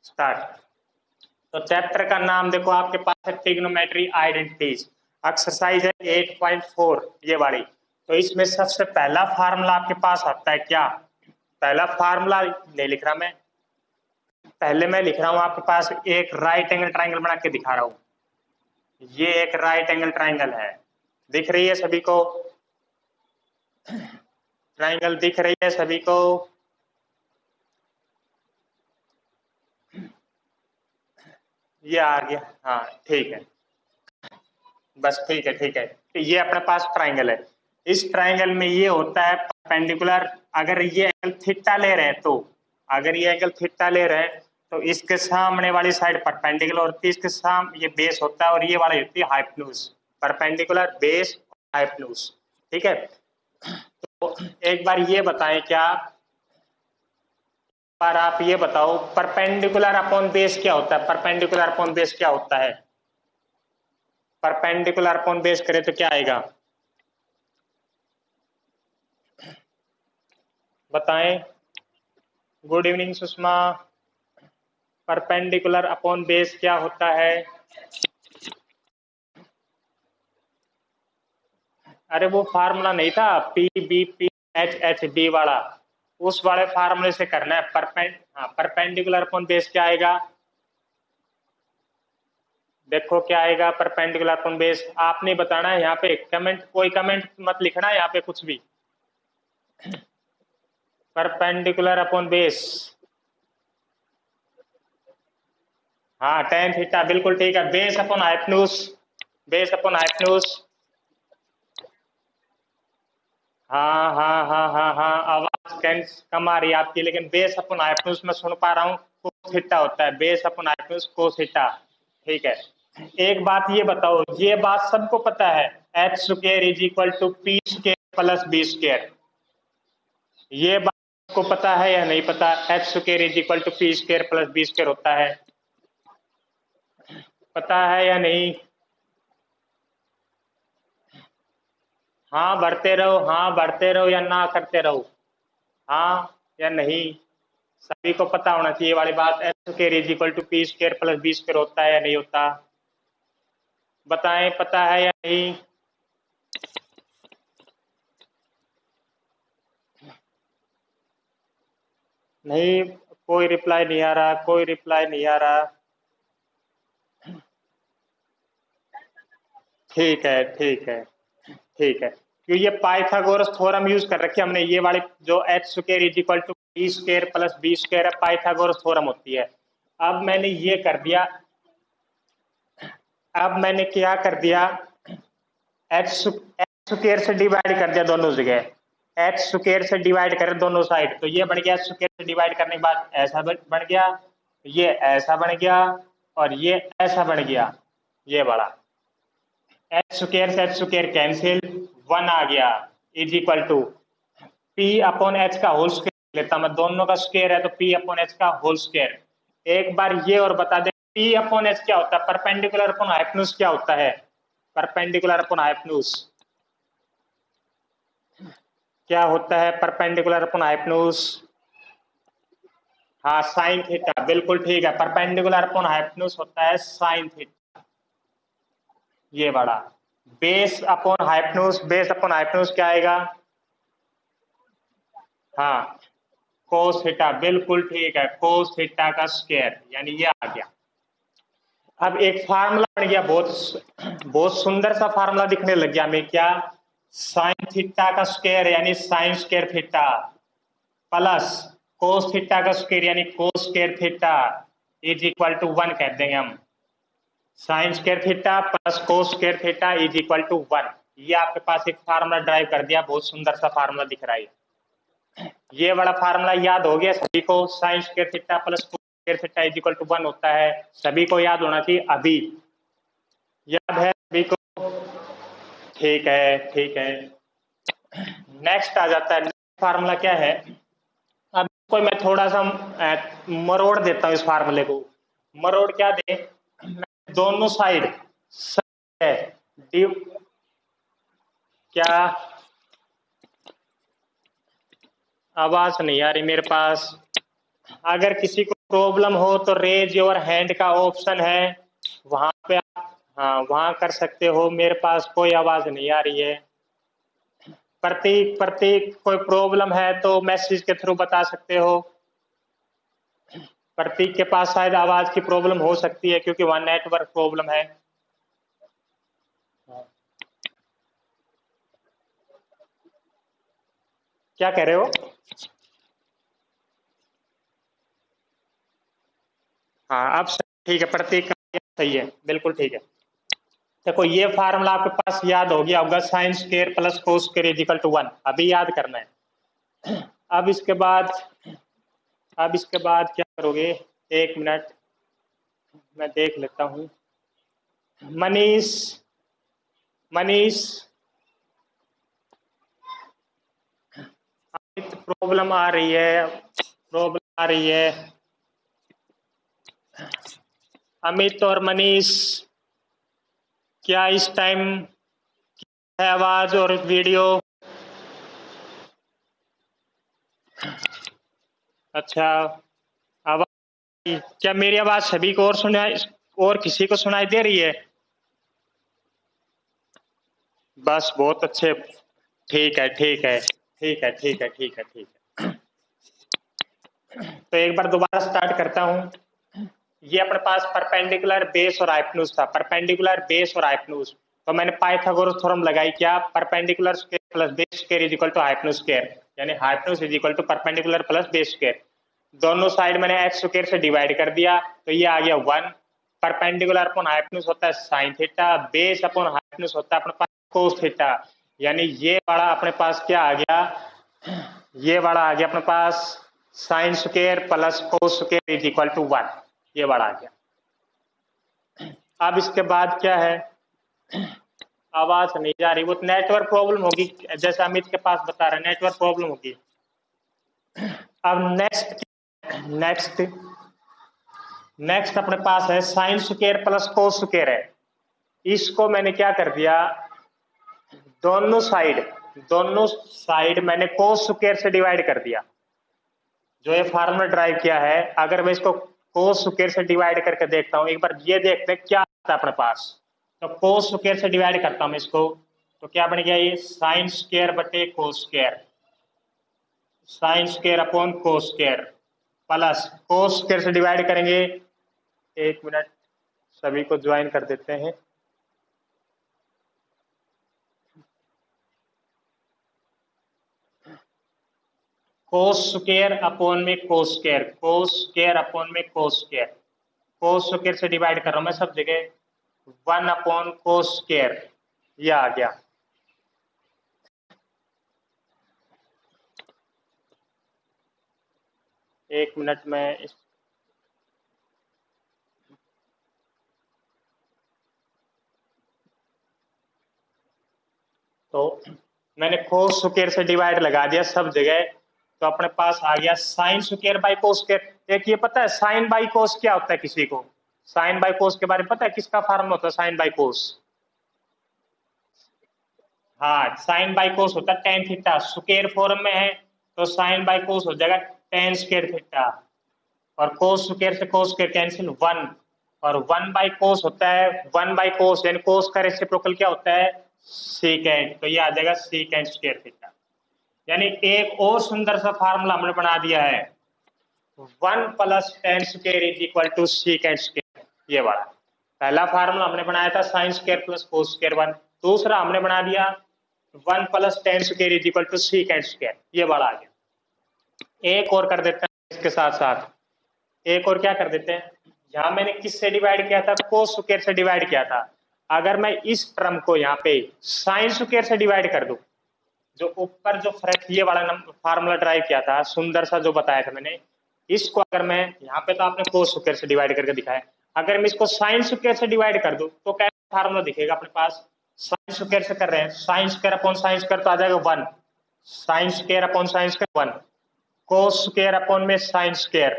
Start. तो chapter का नाम देखो आपके पास है ट्रिग्नोमेट्री आइडेंटिटीज, एक्सरसाइज है 8.4 ये वाली। तो इसमें सबसे पहला फार्मूला आपके पास आता है क्या? पहला फार्मूला नहीं लिख रहा मैं, पहले मैं लिख रहा हूं आपके पास एक राइट एंगल ट्राइंगल बना के दिखा रहा हूं। ये एक राइट एंगल ट्राइंगल है, दिख रही है सभी को? ट्राइंगल दिख रही है सभी को? ये आ गया, हाँ ठीक है, बस ठीक है ठीक है। तो ये अपने पास ट्राइंगल है, इस ट्राइंगल में ये होता है परपेंडिकुलर। अगर ये एंगल थीटा ले रहे हैं तो, अगर ये एंगल थीटा ले रहे हैं तो इसके सामने वाली साइड परपेंडिकुलर होती है, इसके सामने ये बेस होता है और ये वाली होती है हाइपोटेन्यूज। परपेंडिकुलर, बेस, हाइपोटेन्यूज, ठीक है। तो एक बार ये बताएं, क्या पर आप ये बताओ परपेंडिकुलर अपॉन बेस क्या होता है? परपेंडिकुलर अपॉन बेस क्या होता है? परपेंडिकुलर अपॉन बेस करें तो क्या आएगा बताएं? Good evening Sushma. Perpendicular upon base क्या होता है? अरे वो फार्मूला नहीं था PBP H D वाला, उस वाले फार्मूले से करना है। परपेंडिकुलर अपॉन बेस क्या आएगा? देखो क्या आएगा परपेंडिकुलर अपॉन बेस, आपने बताना है। यहाँ पे कमेंट, कोई कमेंट मत लिखना यहाँ पे कुछ भी। परपेंडिकुलर अपॉन बेस, हाँ tan थीटा, बिल्कुल ठीक है। Base upon hypotenuse, base upon hypotenuse, हाँ हाँ हाँ हाँ हाँ, आवाज कम आ रही है आपकी, लेकिन बेस अपॉन हाइपोटेन्यूज मैं सुन पा रहा हूँ। कोस थीटा होता है, base upon hypotenuse cos theta, ठीक है। एक बात ये बताओ, ये बात सबको पता है H square is equal to P square plus B square, ये बात को पता है या नहीं पता? H square is equal to P square plus B square होता है, पता है या नहीं? हाँ बढ़ते रहो, हाँ बढ़ते रहो या ना करते रहो, हाँ या नहीं? सभी को पता होना चाहिए वाली बात, H square is equal to P square plus B square होता है या नहीं होता? बताएं पता है या नहीं? नहीं, कोई रिप्लाई नहीं आ रहा, कोई रिप्लाई नहीं आ रहा। ठीक है ठीक है ठीक है, क्योंकि ये पाइथागोरस थ्योरम यूज कर रखी है हमने, ये वाली जो H square is equal to P square plus B square है, पाइथागोरस थ्योरम होती है। अब मैंने ये कर दिया, अब मैंने क्या कर दिया, एच स्क्वायर से डिवाइड कर दिया दोनों जगह, एच स्क्वायर से डिवाइड कर दोनों साइड, तो ये बन गया स्क्वायर से डिवाइड करने के बाद ऐसा बन गया, ये ऐसा बन गया और ये ऐसा बन गया, ये बड़ा एच स्क्वायर से एच स्क्वायर कैंसिल, वन आ गया is equal to P upon H का होल स्क्वायर लेता मैं, दोनों का स्क्वायर है तो पी अपॉन एच का होल स्क्वायर। एक बार ये और बता दे पी अपॉन एच क्या होता है? परपेंडिकुलर अपॉन हाइपोटेन्यूज क्या होता है? परपेंडिकुलर अपॉन हाइपोटेन्यूज क्या होता है? परपेंडिकुलर अपॉन हाइपोटेन्यूज, हाँ साइन थीटा, बिल्कुल ठीक है। परपेंडिकुलर अपॉन हाइपोटेन्यूज होता है साइन थीटा, ये बड़ा। Base upon hypotenuse, base upon hypotenuse क्या आएगा? हाँ कोस थीटा, बिल्कुल ठीक है, कोस थीटा का स्क्वायर, यानी ये आ गया। अब एक फार्मूला बन गया, बहुत बहुत सुंदर सा फार्मूला दिखने लग गया हमें, क्या? साइन थीटा का स्क्वायर यानी sine square theta plus cos theta का स्क्वायर यानी cos square theta is equal to one कह देंगे हम। Sine square theta plus cos square theta is equal to one, ये आपके पास एक फार्मूला ड्राइव कर दिया, बहुत सुंदर सा फार्मूला दिख रहा है। ये वाला फार्मूला याद हो गया सभी को? Sine square theta plus cos square theta is equal to one होता है, सभी को याद होना चाहिए। अभी याद है सभी को? ठीक है ठीक है, नेक्स्ट आ जाता है। नेक्स्ट फार्मूला क्या है? अब कोई मैं थोड़ा सा मरोड़ देता हूँ इस फार्मूले को। मरोड़ क्या दे, मैं दोनों साइड है क्या? आवाज नहीं आ रही मेरे पास, अगर किसी को प्रॉब्लम हो तो रेज योर हैंड का ऑप्शन है, वहां पे आप हाँ वहां कर सकते हो। मेरे पास कोई आवाज नहीं आ रही है। प्रतीक प्रतीक कोई प्रॉब्लम है तो मैसेज के थ्रू बता सकते हो। प्रतीक के पास शायद आवाज की प्रॉब्लम हो सकती है क्योंकि वहां नेटवर्क प्रॉब्लम है। क्या कह रहे हो? हाँ अब ठीक है, प्रतीक का सही है, बिल्कुल ठीक है। देखो ये फार्मूला आपके पास याद हो गया होगा, sine square plus cos square equal to 1। अभी याद करना है। अब इसके बाद क्या करोगे? एक मिनट मैं देख लेता हूँ। मनीष मनीष प्रॉब्लम आ रही है, प्रॉब्लम आ रही है। अमित और मनीष क्या इस टाइम है आवाज और वीडियो? अच्छा आवाज, क्या मेरी आवाज सभी को और सुनाई, और किसी को सुनाई दे रही है? बस बहुत अच्छे, ठीक है ठीक है ठीक है ठीक है ठीक है ठीक है। तो एक बार दोबारा स्टार्ट करता हूँ। ये अपने पास परपेंडिकुलर बेस और हाइपोटेन्यूज था, परपेंडिकुलर बेस और हाइपोटेन्यूज। तो मैंने पाइथागोरस थ्योरम लगाई, क्या? Perpendicular square plus base square is equal to hypotenuse square, यानी hypotenuse is equal to perpendicular plus base square. दोनों साइड मैंने एक्स स्क्वायर से डिवाइड कर दिया, तो ये आ गया 1। परपेंडिकुलर अपॉन हाइपोटेन्यूज होता है sine theta, base upon hypotenuse होता है अपने पास कोस थीटा। यानी ये वाला अपने पास क्या आ गया? ये वाला आ गया अपने पास sine square plus cos square is equal to 1। ये वाला आ गया। अब इसके बाद क्या है? आवाज नहीं जा रही, वो नेटवर्क प्रॉब्लम होगी, जैसे अमित के पास बता रहे नेटवर्क प्रॉब्लम होगी। अब नेक्स्ट नेक्स्ट अपने पास है sine square plus cos square है। इसको मैंने क्या कर दिया, दोनों साइड मैंने कोस स्क्वायर से डिवाइड कर दिया। जो ये फार्मूला ड्राइव किया है, अगर मैं इसको कोस स्क्वायर से डिवाइड करके देखता हूं, एक बार ये देखते हैं क्या आता है अपने पास। तो कोस स्क्वायर से डिवाइड करता हूं इसको, तो क्या बन गया? ये साइन स्क्वायर बटे cos square, sine square upon cos square plus cos square से डिवाइड करेंगे। एक मिनट सभी को ज्वाइन कर देते हैं। कोस स्क्वायर अपॉन में cos square, cos square upon में कोस स्क्वायर, कोस स्क्वायर से डिवाइड कर रहा हूं मैं सब जगह। 1 अपॉन कोस स्क्वायर, ये आ गया। एक मिनट में तो मैंने कोस स्क्वायर से डिवाइड लगा दिया सब जगह, तो अपने पास आ गया sine square by cos square. एक ये पता है साइन बाई कोस क्या होता है किसी को? साइन बाई कोस के बारे में पता है? किसका फार्मूला होता है साइन बाई कोस? हाँ, साइन बाई कोस होता है टेन थीटा, स्क्वायर फॉर्म में है तो साइन बाई कोस हो जाएगा टेन स्क्वायर थीटा, और कोस स्क्वायर से कोस स्क्वायर कैंसिल 1, और 1 बाई कोस होता है 1 बाई कोस, यानी कोस का रेसिप्रोकल क्या होता है? सीकेंट, तो ये आ जाएगा सीकेंट स्क्वायर थीटा। यानी एक और सुंदर सा फार्मूला हमने बना दिया है, 1 plus tan square is equal to secant square. ये वाला पहला फार्मूला हमने बनाया था sine square plus cos square 1, दूसरा हमने बना दिया 1 plus tan square is equal to secant square, ये वाला आ गया। एक और कर देते हैं इसके साथ साथ, एक और क्या कर देते हैं, यहां मैंने किससे डिवाइड किया था? कोस स्क्वायर से डिवाइड किया था। अगर मैं इस टर्म को यहाँ पे साइन स्क्वायर से डिवाइड कर दूं, जो ऊपर जो फर्क ये वाला फार्मूला ड्राइव किया था सुंदर सा जो बताया था मैंने, इसको अगर मैं यहाँ पे तो आपने कोस स्क्वायर से डिवाइड करके दिखाया, अगर मैं इसको साइन स्क्वायर से डिवाइड कर दूं तो क्या फार्मूला दिखेगा अपने पास? साइन स्क्वायर से कर रहे हैं, sine square upon sine square तो आ जाएगा 1, sine square upon sine square 1, cos square upon में sine square,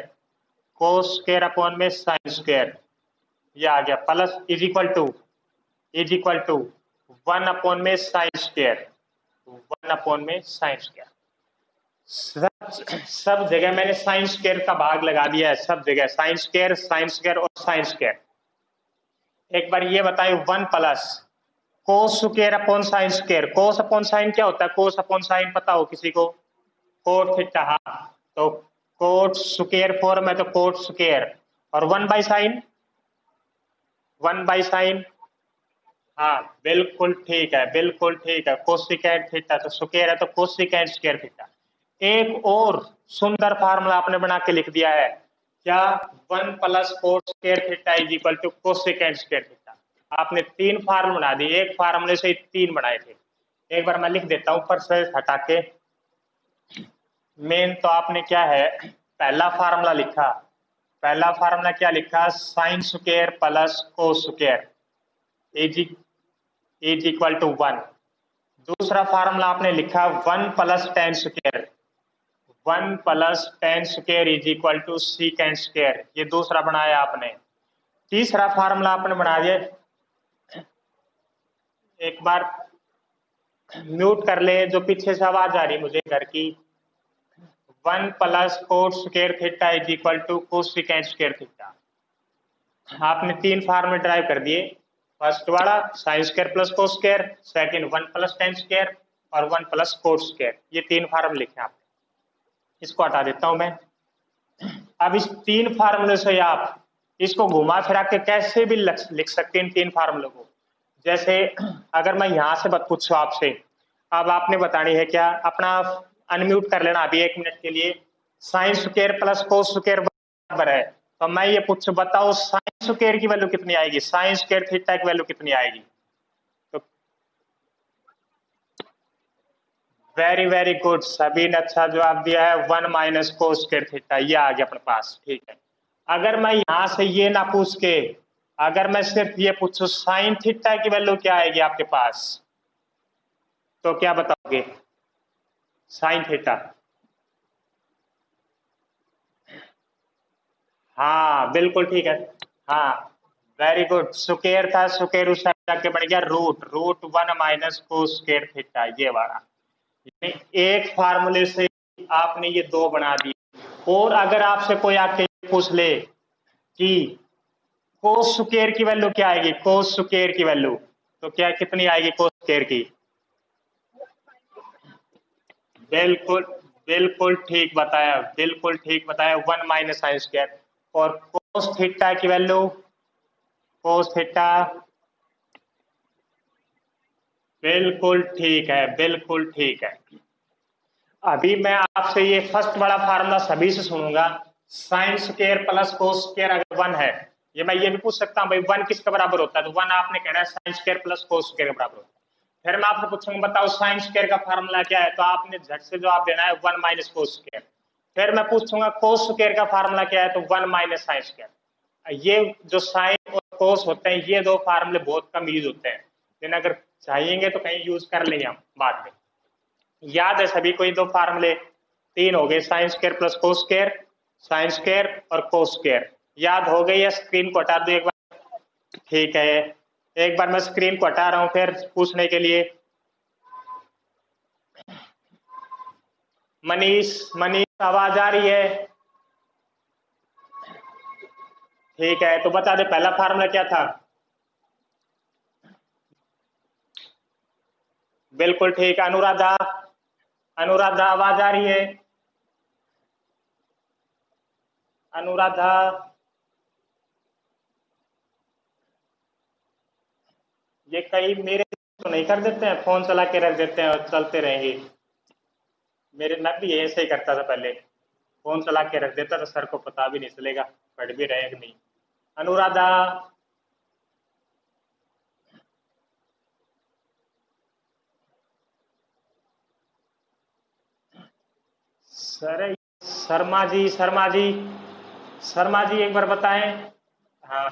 cos square upon में साइन स्क्वायर, ये आ गया plus is equal to 1 upon में साइन स्क्वायर, 1 अपॉन में साइन स्क्वायर। सब जगह मैंने साइन स्क्वायर का भाग लगा दिया है, सब जगह साइन स्क्वायर और साइन स्क्वायर। एक बार ये बताइए, 1 plus cos square upon sine square. कोस अपॉन साइन क्या होता है? कोस अपॉन साइन पता हो किसी को? Cot theta. हाँ, तो कोट स्क्वायर फॉर्म है तो कोट स्क्वायर, और 1/sin, 1/sin। हाँ बिल्कुल ठीक है, बिल्कुल ठीक है। कोसिकेंट थीटा तो स्क्वायर है तो कोसिकेंट स्क्वायर थीटा। एक और सुंदर फार्मूला आपने बना के लिख दिया है क्या? 1 plus cot square theta is equal to cosecant square theta. आपने 3 फार्मूला बना दिए, एक फार्मूले से 3 बनाए थे। एक बार मैं लिख देता हूं ऊपर से हटा के। मेन तो आपने क्या है, पहला फार्मूला लिखा। पहला फार्मूला क्या लिखा? Sine square plus cos square is equal to 1। दूसरा फार्मूला आपने लिखा 1 plus tan square, 1 plus tan square is equal to secant square, ये दूसरा बनाया आपने। तीसरा फार्मूला आपने बना दिया, एक बार म्यूट कर ले, जो पीछे से आवाज आ रही मुझे घर की। 1 plus cot square theta is equal to cosecant square theta. आपने 3 फार्मूले ड्राइव कर दिए। फर्स्ट वाला sine square plus cos square, second 1 plus tan square, और 1 प्लस कोट स्क्वायर। ये 3 फार्मूले लिखे आपने। इसको हटा देता हूं मैं। अब इस 3 फार्मूले से आप इसको घुमा फिरा के कैसे भी लिख सकते हैं इन 3 फार्मूलों को। जैसे अगर मैं यहां से बात पूछूं आपसे, अब आपने बतानी है क्या? अपना अनम्यूट कर लेना अभी 1 मिनट के लिए। Sign square plus cos square बराबर है, तो मैं ये पूछ बताओ साइन स्क्वायर की वैल्यू कितनी आएगी, साइन स्क्वायर थीटा की वैल्यू कितनी आएगी? तो वेरी वेरी गुड, सभी ने अच्छा जवाब दिया है। 1 माइनस कोस स्क्वायर थीटा, ये आ गया अपने पास। ठीक है, अगर मैं यहां से ये ना पूछ के, अगर मैं सिर्फ ये पूछूं साइन थीटा की वैल्यू क्या आएगी आपके पास, तो क्या बताओगे? Sine theta. हाँ बिल्कुल ठीक है। हाँ वेरी गुड, स्क्वायर था, स्क्वायर उस साइड जाके बन गया root, root 1 minus cos square theta, ये वाला। एक फार्मूले से आपने ये 2 बना दिए। और अगर आपसे कोई आके पूछ ले कि कोस स्क्वायर की वैल्यू क्या आएगी, कोस स्क्वायर की वैल्यू, तो क्या कितनी आएगी कोस स्क्वायर की? बिल्कुल, बिल्कुल ठीक बताया, बिल्कुल ठीक बताया, 1 माइनस साइन स्क्वायर। और कोस थीटा की वैल्यू, कोस थीटा, बिल्कुल ठीक है, बिल्कुल ठीक है। अभी मैं आपसे ये फर्स्ट वाला फार्मूला सभी से सुनूंगा। Sign square plus cos square अगर 1 है, ये मैं ये भी पूछ सकता हूँ भाई 1 किसके बराबर होता है, तो 1 आपने कहना है sine square plus cos square के बराबर होता है। फिर मैं आपसे पूछूंगा बताओ साइन स्क्वायर का फार्मूला क्या है, तो आपने झट से जवाब देना है 1 माइनस कोस स्क्वायर। फिर मैं पूछूंगा कोस स्क्वायर का फार्मूला क्या है, तो 1 माइनस साइन स्क्वायर। ये जो साइन और कोस होते हैं, ये 2 फार्मूले बहुत कम यूज होते हैं, लेकिन अगर चाहिएंगे तो कहीं यूज कर लेंगे हम बाद में। याद है सभी को ये 2 फार्मूले? 3 हो गए, sign square plus cos square, sine square और कोस स्क्वायर। याद हो गई है? स्क्रीन को हटा दो एक बार। ठीक है, एक बार मैं स्क्रीन को हटा रहा हूं फिर पूछने के लिए। मनीष, मनीष आवाज आ रही है? ठीक है, तो बता दे पहला फार्मूला क्या था? बिल्कुल ठीक। अनुराधा, अनुराधा आवाज आ रही है? अनुराधा, ये कहीं मेरे तो नहीं कर देते हैं, फोन चला के रख देते हैं और चलते रहेंगे। मेरे मैं भी ऐसे ही करता था पहले, फोन चला के रख देता तो सर को पता भी नहीं चलेगा पढ़ भी रहे कि नहीं। अनुराधा, सर, शर्मा जी, शर्मा जी, शर्मा जी एक बार बताएं। हाँ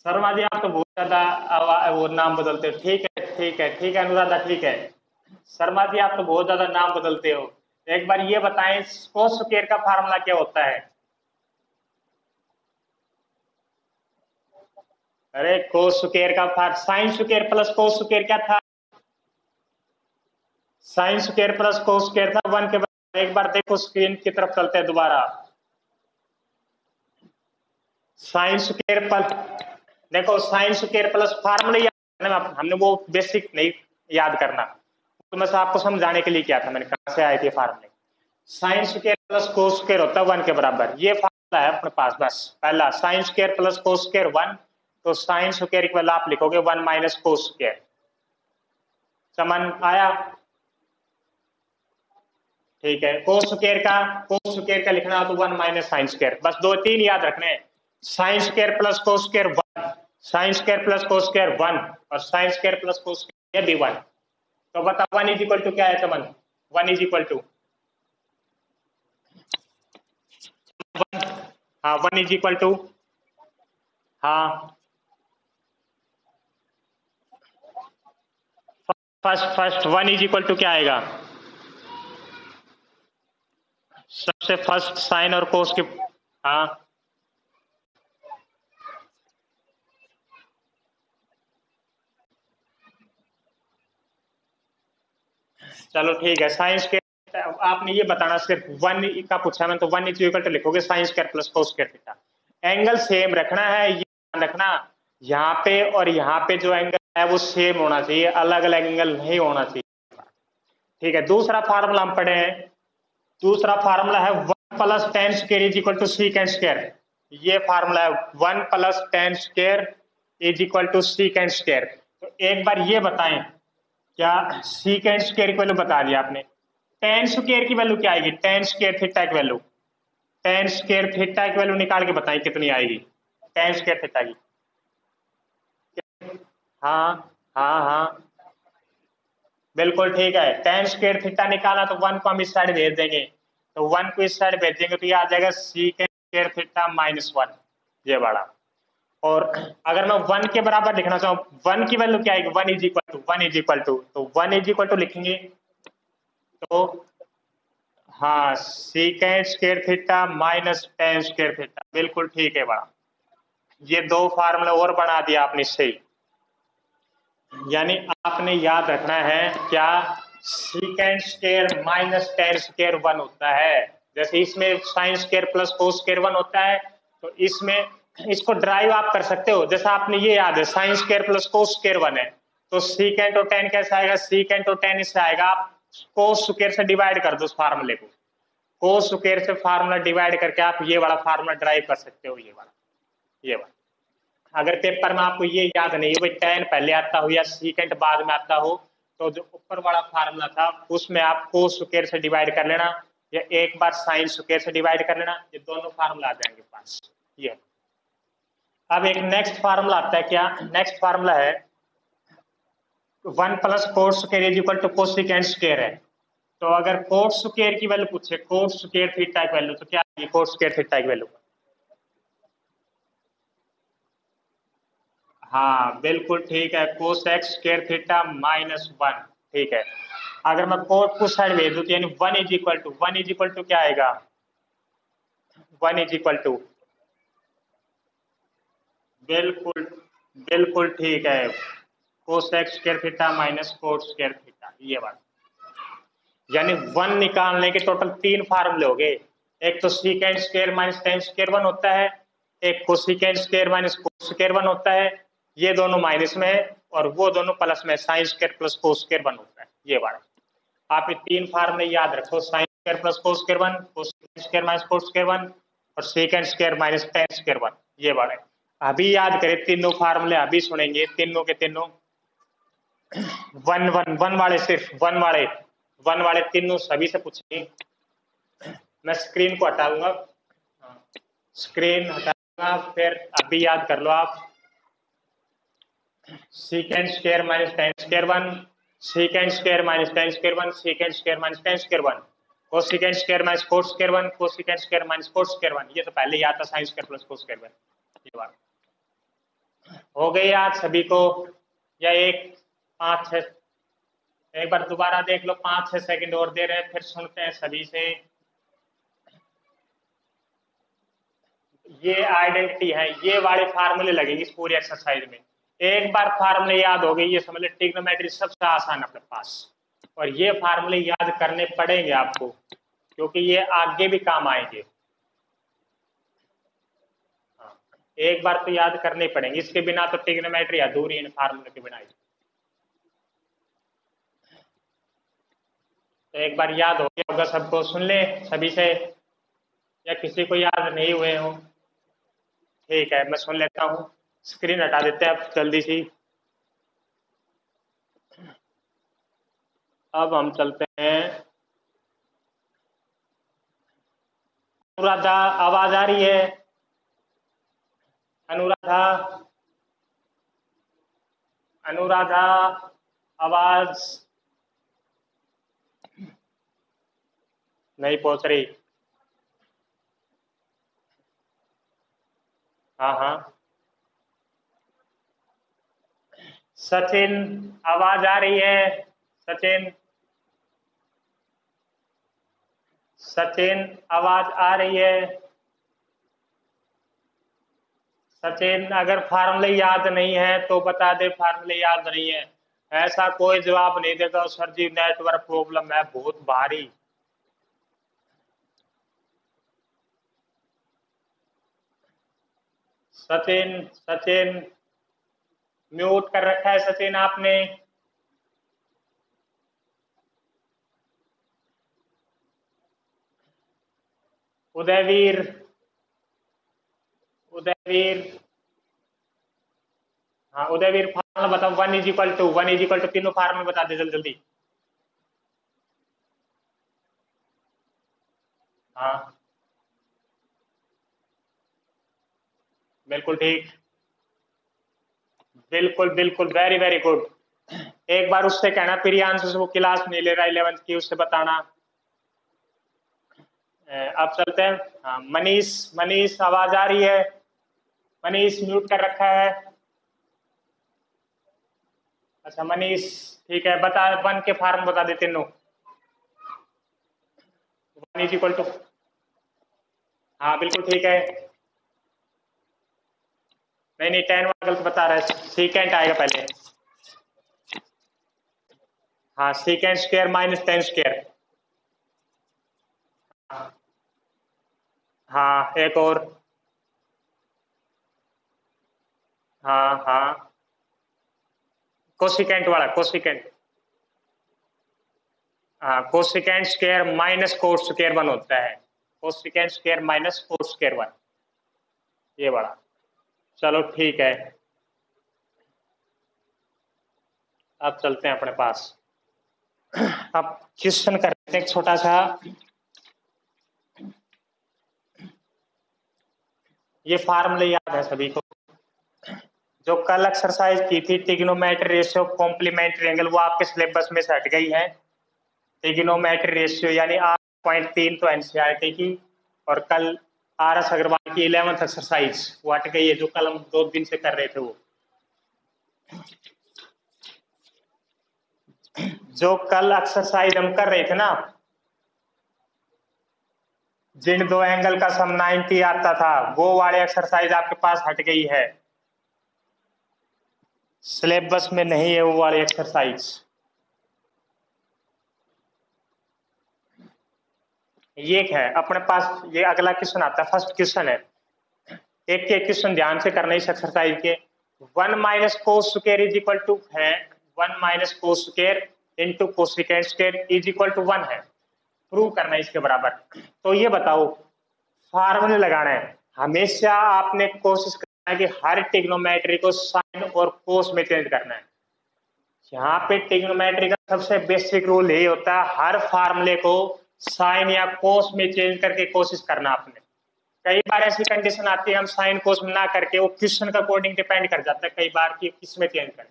शर्मा जी आप तो बहुत ज्यादा वो नाम बदलते हो। ठीक है, ठीक है, ठीक है अनुराधा, ठीक है। शर्मा जी आप तो बहुत ज्यादा नाम बदलते हो। एक बार ये बताएं कोस स्क्वायर का फार्मूला क्या होता है? अरे कोस स्क्वायर का फार sine square plus cos square क्या था? Sine square plus cos square था 1 के बराबर। एक बार देखो स्क्रीन की तरफ चलते हैं दोबारा। साइन स्क्वायर प्लस, देखो साइन स्क्वायर प्लस फार्मूला याद करना, हमने वो बेसिक नहीं याद करना, तो मैं आपको समझाने के लिए किया था, मैंने कहा से आए थे फार्मूले। Sign square plus cos square होता है 1 के बराबर, ये फार्मूला है अपने पास। बस पहला sign square plus cos square 1, तो साइन स्क्वायर इक्वल आप लिखोगे 1 माइनस कोस स्क्वायर। समझ आया? ठीक है, कोस स्क्वायर का लिखना तो 1 माइनस साइन स्क्वायर, बस 2-3 याद रखने हैं। Sine square plus cos square 1, sine square plus cos square 1, और sign square plus cos square ये भी 1। तो बता 1 इज इक्वल टू क्या है चमन? 1 इज इक्वल टू, हाँ 1 इज इक्वल टू, हाँ फर्स्ट 1 इज इक्वल टू क्या आएगा? सबसे फर्स्ट साइन और कोस की, हाँ चलो ठीक है। साइंस के आपने ये बताना, सिर्फ 1 का पूछा मैं, तो 1 इज इक्वल टू लिखोगे sign square plus cos square theta. Angle same रखना है, ये ध्यान रखना, यहाँ पे और यहाँ पे जो एंगल है वो सेम होना चाहिए, अलग अलग एंगल नहीं होना चाहिए। ठीक है, दूसरा फार्मूला हम पढ़े हैं, दूसरा फार्मूला है 1 plus tan square is equal to secant square. ये फार्मूला है 1 plus tan square is equal to secant square. तो एक बार ये बताएं, क्या सीकेंड स्क्वायर की वैल्यू बता दिया आपने? टेन स्क्वायर की वैल्यू क्या आएगी? टेन स्क्वायर थीटा की वैल्यू, टेन स्क्वायर थीटा की वैल्यू निकाल के बताएं कितनी आएगी टेन स्क्वायर थीटा की? हाँ हाँ हाँ बिल्कुल ठीक है, टेन स्क्वायर थीटा निकाला तो 1 को हम इस साइड भेज देंगे, तो 1 को इस साइड भेजेंगे तो ये आ जाएगा सीकेंड स्क्वायर थीटा -1, ये बड़ा। और अगर मैं 1 के बराबर लिखना चाहूँ, 1 की वैल्यू क्या आएगी? 1 is equal to, 1 is equal to, तो 1 इज इक्वल टू लिखेंगे तो हाँ secant square theta minus tan square theta, बिल्कुल ठीक है बड़ा। ये दो फार्मूला और बना दिया आपने इससे ही। यानी आपने याद रखना है क्या? Secant square minus tan square 1 होता है। जैसे इसमें sign square plus cos square 1 होता है, तो इसमें इसको ड्राइव आप कर सकते हो। जैसा आपने ये याद है sine square plus cos square 1 है, तो सीकेंड और टेन कैसे आएगा? सीकेंड और टेन इससे आएगा, आप कोस स्क्वायर से डिवाइड कर दो उस फार्मूले को, कोस स्क्वायर से फार्मूला डिवाइड करके आप ये वाला फार्मूला ड्राइव कर सकते हो, ये वाला, ये वाला। अगर पेपर में आपको ये याद नहीं हो भाई टेन पहले आता हो या सीकेंड बाद में आता हो, तो जो ऊपर वाला फार्मूला था उसमें आप कोस स्क्वायर से डिवाइड कर लेना, या एक बार साइन स्क्वायर से डिवाइड कर लेना, ये दोनों फार्मूला आ जाएंगे पास। ये अब एक नेक्स्ट फार्मूला आता है, क्या नेक्स्ट फार्मूला है? 1 plus cos square is equal to cosecant square है। तो अगर कोस स्क्वायर की वैल्यू पूछे, कोस स्क्वायर थीटा की वैल्यू, तो क्या आएगी कोस स्क्वायर थीटा की वैल्यू? हाँ बिल्कुल ठीक है, कोस एक्स स्क्वायर थीटा -1, ठीक है। अगर मैं कोट को साइड भेज दूं तो यानी 1 is equal to, 1 is equal to क्या आएगा? 1 इज इक्वल टू, बिल्कुल बिल्कुल ठीक है, cos x square theta minus cot square theta, ये बात। यानी 1 निकालने के टोटल 3 फार्मूले हो गए। एक तो secant square minus tan square 1 होता है, एक cosecant square minus cos square 1 होता है, ये दोनों माइनस में है, और वो दोनों प्लस में, sine square plus cos square 1 होता है, ये वाला। आप ये 3 फार्मूले याद रखो, sign square plus cos square 1, cosecant square minus cos square 1, और second square minus tan square 1, ये वाला। अभी याद करें तीनों फार्मूले, अभी सुनेंगे तीनों के तीनों 1 वाले, सिर्फ 1 वाले तीनों सभी से पूछेंगे। मैं स्क्रीन को हटाऊंगा, स्क्रीन हटाऊंगा, फिर अभी याद कर लो आप। Secant square minus tan square 1, secant square minus tan square 1, secant square minus tan square 1, cosecant square minus cos square 1, cosecant square minus cos square 1, ये तो पहले ही आता sign square plus cos square 1, ये बात हो गई आज सभी को? या एक 5-6, एक बार दोबारा देख लो, 5-6 सेकंड और दे रहे हैं, फिर सुनते हैं सभी से। ये आइडेंटिटी है, ये वाले फार्मूले लगेंगे इस पूरी एक्सरसाइज में। एक बार फार्मूले याद हो गए, ये समझ ले ट्रिग्नोमेट्री सबसे आसान अपने पास, और ये फार्मूले याद करने पड़ेंगे आपको। क्योंकि ये आगे भी काम आएंगे। हाँ, एक बार तो याद करने पड़ेंगे, इसके बिना तो ट्रिग्नोमेट्री अधूरी इन फार्मूले के बिना। तो एक बार याद हो गया होगा सबको, सुन ले सभी से, या किसी को याद नहीं हुए हो? ठीक है, मैं सुन लेता हूँ। स्क्रीन हटा देते हैं अब जल्दी सी। अब हम चलते हैं। अनुराधा, आवाज आ रही है? अनुराधा, अनुराधा, आवाज नहीं पहुंच रही। हाँ हाँ। सचिन, आवाज आ रही है? सचिन, सचिन, आवाज आ रही है? सचिन, अगर फार्मूले याद नहीं है तो बता दे, फार्मूले याद नहीं है। ऐसा कोई जवाब नहीं देगा सर जी नेटवर्क प्रॉब्लम है बहुत भारी। सचिन, सचिन, म्यूट कर रखा है सचिन आपने? उदयवीर, उदयवीर, हाँ उदयवीर, फार्मूला बताओ। 1 = 1 तीनों फार्मूला बता दे जल्दी जल्दी। हाँ बिल्कुल ठीक, बिल्कुल बिल्कुल, वेरी वेरी गुड। एक बार उससे कहना प्रियांशु से, वो क्लास नहीं ले रहा 11th की, उससे बताना। अब चलते हैं। हाँ, मनीष, मनीष आवाज आ रही है? मनीष म्यूट कर रखा है। अच्छा मनीष, ठीक है, बता 1 के फार्म बता दे तीनों। 1 = हाँ बिल्कुल ठीक है। नहीं नहीं, 10 वाला गलत बता रहा है, सीकेंट आएगा पहले। हाँ, सीकेंट स्क्वायर माइनस 10 स्क्वायर। हाँ एक और। हाँ हाँ, कोसिकेंट वाला, कोसिकेंट। हाँ, cosecant square minus cos square 1 होता है। Cosecant square minus cos square 1, ये वाला। चलो ठीक है, अब चलते हैं अपने पास। अब क्वेश्चन करते हैं एक छोटा सा। ये फार्मूले याद है सभी को? जो कल एक्सरसाइज की थी ट्रिग्नोमेट्री रेशियो कॉम्प्लीमेंट्री एंगल, वो आपके सिलेबस में से हट गई है। ट्रिग्नोमेट्री रेशियो यानी 8.3 तो एनसीईआरटी की, और कल RS अग्रवाल की 11th एक्सरसाइज वो हट गई है, जो कल हम 2 दिन से कर रहे थे। वो जो कल एक्सरसाइज हम कर रहे थे ना, जिन 2 एंगल का सम 90 आता था, वो वाली एक्सरसाइज आपके पास हट गई है, सिलेबस में नहीं है वो वाली एक्सरसाइज। ये है अपने पास, ये अगला क्वेश्चन आता है, फर्स्ट क्वेश्चन है। एक के क्वेश्चन ध्यान से करना इस एक्सरसाइज के। 1 minus cos square is equal to है 1 minus cos square into cosecant square is equal to 1 है, प्रूव करना है इसके बराबर। तो ये बताओ, फार्मूले लगाना है। हमेशा आपने कोशिश करना है कि हर ट्रिग्नोमेट्री को साइन और कोस में चेंज करना है। यहाँ पे ट्रिग्नोमेट्री का सबसे बेसिक रूल यही होता है, हर फार्मूले को साइन या कोस में चेंज करके कोशिश करना आपने। कई बार ऐसी कंडीशन आती है हम साइन कोस में ना करके, वो क्वेश्चन का अकॉर्डिंग डिपेंड कर जाता है कई बार कि किस में चेंज करें,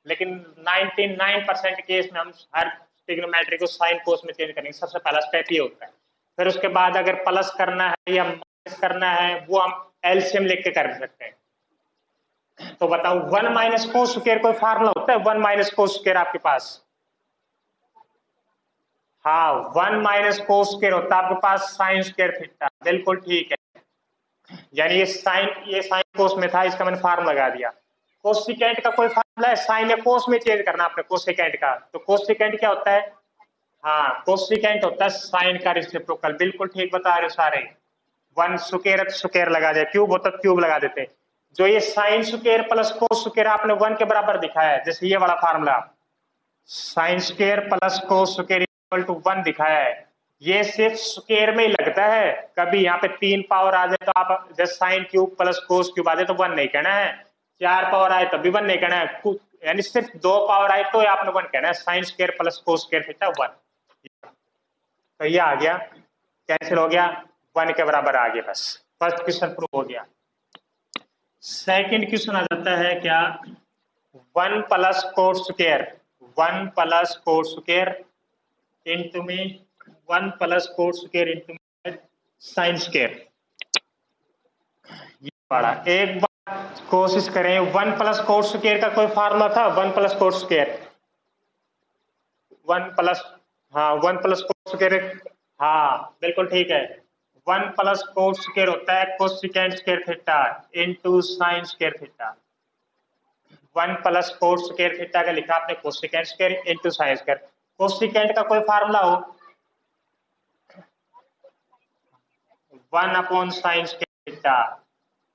लेकिन 99% केस में हम हर ट्रिग्नोमेट्री को साइन कोस में चेंज करेंगे। सबसे पहला स्टेप ये होता है। फिर उसके बाद अगर प्लस करना है या माइनस करना है, वो हम एलसीएम लेके कर सकते हैं। तो बताओ, 1 माइनस कोस स्क्वायर कोई फार्मूला होता है? 1 माइनस कोस स्क्वायर आपके पास? हाँ, 1 माइनस कोस स्क्वायर होता है आपके पास साइन स्क्वायर थीटा, बिल्कुल ठीक है। यानी ये साइन कोस में था, इसका मैंने फार्म लगा दिया। कोसिकेंट का कोई फार्मूला है? साइन या कोस में चेंज करना आपने कोसिकेंट का, तो कोसिकेंट क्या होता है? हाँ, कोसिकेंट होता है साइन का रेसिप्रोकल, बिल्कुल ठीक बता रहे हो सारे। वन स्क्वायर तो स्क्वायर लगा दे, क्यूब होता तो क्यूब लगा देते। जो ये sine square plus cos square आपने वन के बराबर दिखाया है, जैसे ये वाला formula sine square plus cos square equal to one दिखाया है, ये सिर्फ स्क्वायर में ही लगता है। कभी यहाँ पे 3 पावर आ जाए तो आप जैसे sine cube plus cos cube आ जाए तो वन नहीं कहना है, 4 पावर आए तब भी वन नहीं कहना है, यानी सिर्फ 2 पावर आए तो आपने वन कहना है, sine square plus cos square theta one. तो ये आ गया, कैंसिल हो गया, वन के बराबर आ गया, बस फर्स्ट क्वेश्चन प्रूव हो गया। सेकंड क्वेश्चन आ जाता है क्या, one plus cos square, one plus cos square into में one plus cos square into sine square. ये पढ़ा, एक बार कोशिश करें, वन प्लस कोस स्क्वायर का कोई फार्मूला था, one plus cos square, one plus, हाँ वन प्लस कोस स्क्वायर, हाँ बिल्कुल ठीक है, वन प्लस कोस स्क्वायर होता है cosecant square theta into sine square theta. One plus cos square theta का लिखा आपने cosecant square into sine square. Cosecant का कोई फार्मूला हो, one upon sine square theta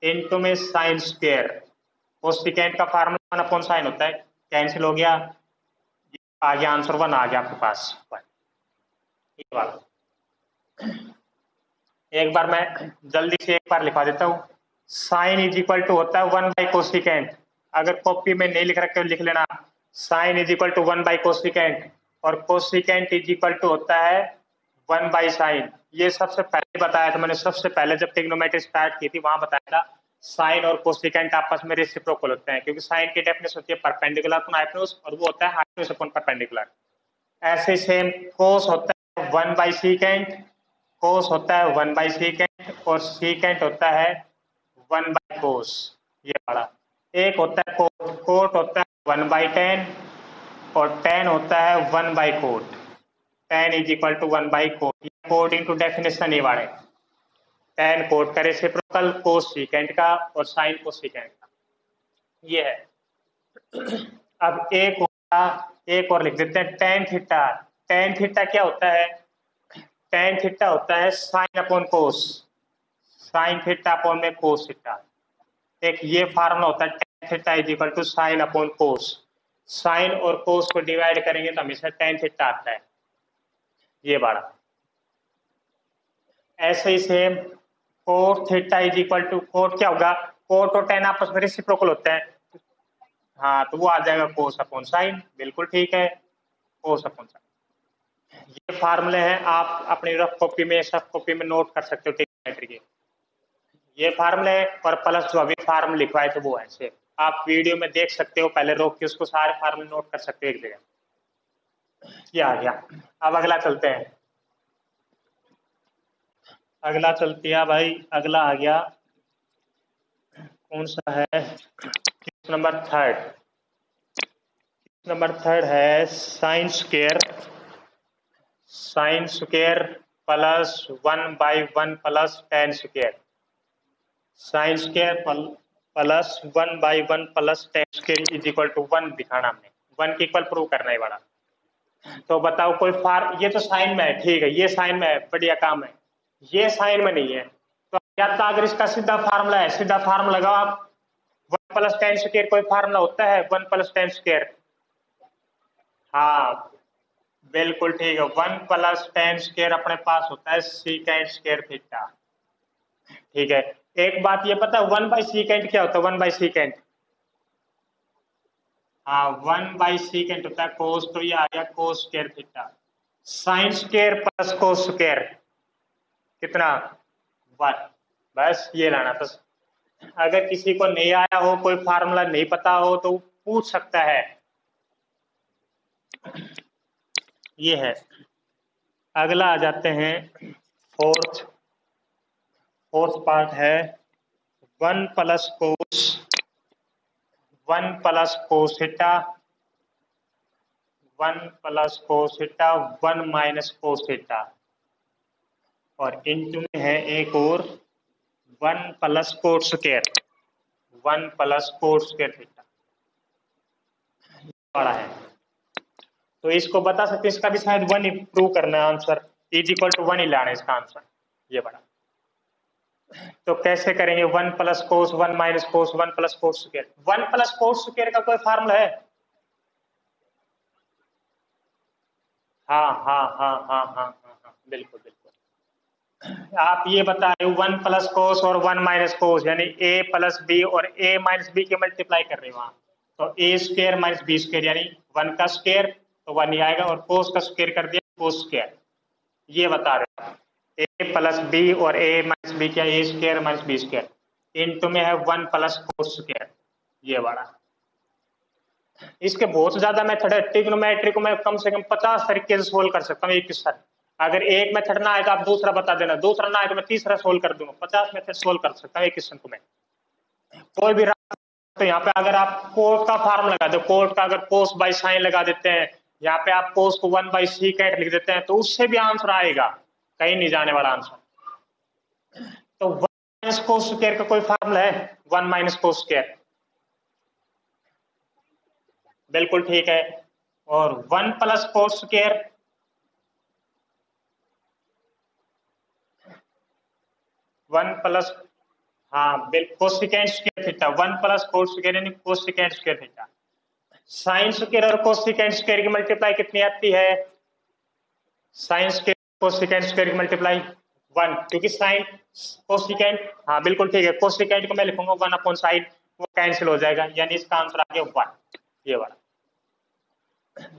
into में साइन स्क्वायर, कोसिकेंट का फार्मूला वन अपॉन साइन होता है, कैंसिल हो गया, आ गया आंसर वन आ गया आपके पास। ये वाला एक बार मैं जल्दी से एक बार लिखवा देता हूँ, साइन इज इक्वल टू होता है वन बाई कोसिकेंट, अगर कॉपी में नहीं लिख रखे हो लिख लेना, sine is equal to one by cosecant, और कोसिकेंट इज इक्वल टू होता है वन बाई साइन। ये सबसे पहले बताया था मैंने, सबसे पहले जब ट्रिग्नोमेट्री स्टार्ट की थी वहां बताया था, साइन और कोसिकेंट आपस में रेसिप्रोकल होते हैं, क्योंकि साइन की डेफिनेशन होती है परपेंडिकुलर अपॉन हाइपोटेन्यूज, और वो होता है हाइपोटेन्यूज अपॉन परपेंडिकुलर। ऐसे सेम कोस होता है वन बाई सीकेंट, कोस होता है वन बाई सीकेंट, और सीकेंट होता है वन बाई कोस। ये वाला एक होता है कोट, कोट होता है वन बाई टेन, और टेन होता है one by cot, tan is equal to one by cot, cot into definition ये वाले, टेन कोट का रेसिप्रोकल कोस सीकेंट का और साइन कोस सीकेंट का, ये है। अब एक होता, एक और लिख देते हैं टेन थीटा, टेन थीटा क्या होता है, टेन थीटा होता है sine upon cos, sine theta upon में कोस थीटा। एक ये फार्मूला होता है tan theta is equal to sine upon cos, sine और कोस को डिवाइड करेंगे तो हमेशा टेन थीटा आता है, ये बड़ा। ऐसे ही same cot theta is equal to, cot क्या होगा, कोट और टेन आपस में रेसिप्रोकल होते हैं, हाँ तो वो आ जाएगा कोस अपॉन साइन, बिल्कुल ठीक है, कोस अपॉन साइन। ये फार्मूले हैं, आप अपनी रफ कॉपी में सब कॉपी में नोट कर सकते हो ट्रिग्नोमेट्री के, ये फार्मूले और प्लस जो अभी फार्मूले लिखवाए थे वो ऐसे आप वीडियो में देख सकते हो, पहले रोक के उसको सारे फार्मूले नोट कर सकते हो एक जगह। ये आ गया, अब अगला चलते हैं, अगला चलते हैं भाई, अगला आ गया कौन सा है, नंबर थर्ड, नंबर थर्ड है sine square, sine square plus one by one plus tan square, sine square plus one by one plus tan square is equal to one दिखाना हमने, वन के इक्वल प्रूव करना है बड़ा। तो बताओ कोई ये तो साइन में है, ठीक है, ये साइन में है, बढ़िया काम है, ये साइन में नहीं है, तो या तो अगर इसका सीधा फार्मूला है, सीधा फार्मूला लगाओ आप, वन प्लस टेन स्क्वायर कोई फार्मूला होता है, वन प्लस टेन स्क्वायर, हाँ बिल्कुल ठीक है, वन प्लस टेन स्क्वायर अपने पास होता है सीकेंट स्क्वायर थीटा, ठीक है। एक बात ये पता है वन बाई सीकेंट क्या होता है, वन बाई सीकेंट, हाँ वन बाई सीकेंट होता है कोस, तो ये आ गया कोस square theta, sine square plus cos square कितना, वन, बस ये लाना था। अगर किसी को नहीं आया हो, कोई फार्मूला नहीं पता हो तो पूछ सकता है, ये है। अगला आ जाते हैं फोर्थ, फोर्थ पार्ट है वन प्लस कोस, one plus cos theta, one plus cos theta, one minus cos theta, और इंटू में है एक और one plus cos square, one plus cos square theta, बड़ा है। तो इसको बता सकते हैं, इसका भी शायद 1 ही प्रूव करना है आंसर, इज इक्वल टू 1 ही लाना है इसका आंसर ये बड़ा। तो कैसे करेंगे, 1 प्लस कोस 1 माइनस कोस 1 plus cos square. 1 plus cos square का कोई फार्मूला है? हाँ हाँ हाँ हाँ हाँ हाँ हाँ बिल्कुल बिल्कुल। आप ये बता रहे हो 1 प्लस कोस और 1 माइनस कोस, यानी ए प्लस बी और ए माइनस बी की मल्टीप्लाई कर रहे हो वहां, तो ए स्क्वायर माइनस बी स्क्वायर, यानी 1 का स्क्वायर तो 1 ही आएगा, और कोस का स्क्वायर कर दिया कोस स्क्वायर, ये बता रहे हो। ए प्लस बी और ए माइनस बी क्या, A square minus B square, into में है 1 प्लस कोस स्क्वायर ये वाला। इसके बहुत ज्यादा मेथड है, ट्रिग्नोमेट्री को मैं कम से कम 50 तरीके से सोल्व कर सकता हूँ एक क्वेश्चन। अगर एक मेथड ना आए तो आप दूसरा बता देना, दूसरा ना आए तो मैं तीसरा सोल्व कर दूंगा, 50 मेथड सोल्व कर सकता हूँ एक क्वेश्चन को मैं, कोई भी। तो यहाँ पे अगर आप कोट का फार्म लगा दो, कोट का अगर कोस बाई साइन लगा देते हैं, यहाँ पे आप कोस को 1 बाई सी कैट लिख देते हैं, तो उससे भी आंसर आएगा, कहीं नहीं जाने वाला आंसर। तो 1 माइनस कोस स्क्वायर का कोई फार्मूला है? 1 माइनस कोस स्क्वायर, बिल्कुल ठीक है। और 1 प्लस कोस स्क्वायर, 1 प्लस, हाँ बिल्कुल cosecant square theta, 1 plus cos square यानी cosecant square theta. Sine square और कोसेकेंट स्क्वायर की मल्टीप्लाई कितनी आती है? साइन स्क्वायर कोसेकेंट स्क्वायर की मल्टीप्लाई 1, क्योंकि साइन कोसेकेंट, हाँ बिल्कुल ठीक है, कोसेकेंट को मैं लिखूंगा 1 अपॉन साइन, वो कैंसिल हो जाएगा, यानी इसका आंसर आ गया 1 ये वाला।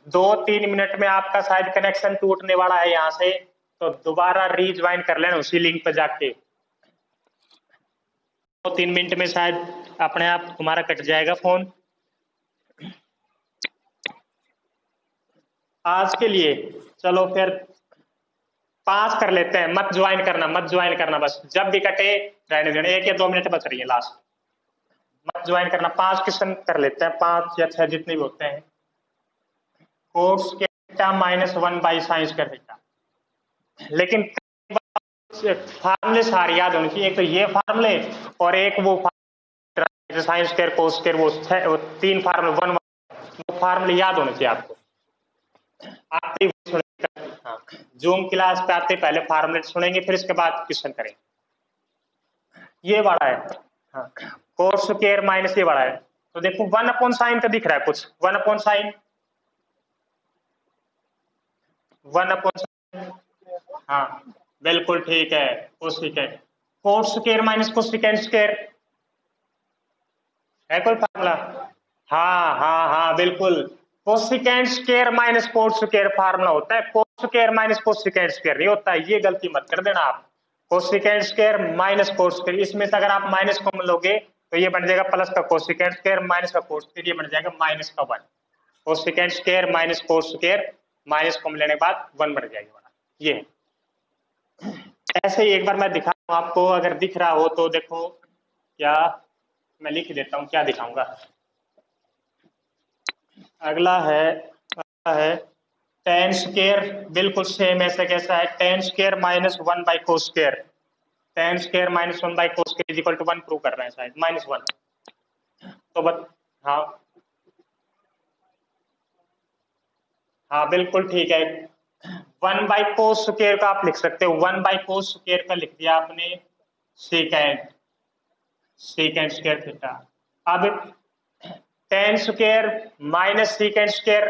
2-3 मिनट में आपका शायद कनेक्शन टूटने वाला है यहाँ से, तो दोबारा रीज्वाइन कर लेना उसी लिंक पे जाके, 2-3 मिनट में शायद अपने आप तुम्हारा कट जाएगा फोन। आज के लिए चलो फिर 5 कर लेते हैं, मत ज्वाइन करना, मत ज्वाइन करना, बस जब भी कटे रहने देना, 1 या 2 मिनट बच रही है लास्ट, मत ज्वाइन करना। 5 क्वेश्चन कर लेते हैं, 5 या 6 जितने भी होते हैं। कोस के theta minus 1 by sine square theta, लेकिन फार्मूले सारे याद होने चाहिए, एक तो ये फार्मूले और एक वो साइन स्क्वायर कोस स्क्वायर, वो 3 फार्मूले 1, वो फार्मूले याद होने चाहिए आपको। आते ही हाँ, जूम क्लास पे आते पहले फार्मूले सुनेंगे, फिर इसके बाद क्वेश्चन करेंगे। ये बड़ा है, हाँ कोस स्क्वायर माइनस ये बड़ा है, तो देखो 1 अपॉन साइन का दिख रहा है कुछ, 1 अपॉन साइन, 1 अपॉन साइन, हाँ बिल्कुल ठीक है, cosecant, cos square minus cosecant square है कोई फार्मूला? हाँ हाँ हाँ बिल्कुल, cosecant square minus cos square formula होता है, cos square minus cosecant square नहीं होता है, ये गलती मत कर देना आप। Cosecant square minus cos square, इसमें से अगर आप माइनस कॉमन लोगे तो ये बन जाएगा प्लस का कोसेकेंट स्क्वायर माइनस का कोस स्क्वायर, ये बन जाएगा माइनस का 1, cosecant square minus cos square, minus common लेने के बाद 1 बन जाएगा, ये है। ऐसे ही एक बार मैं दिखा रहा हूं आपको, अगर दिख रहा हो तो देखो, क्या मैं लिख देता हूं, क्या दिखाऊंगा। अगला है टेन स्क्वायर, बिल्कुल सेम ऐसे कैसा है, tan square minus 1 by cos square, tan square minus 1 by cos square is equal to 1 prove कर रहे हैं शायद, -1, तो हाँ हाँ बिल्कुल ठीक है। 1 बाई कोस स्क्वायर का आप लिख सकते हो, 1 बाई कोस स्क्वायर का लिख दिया आपने सेकेंड, सेकेंड स्क्वायर थीटा। अब ten square minus second square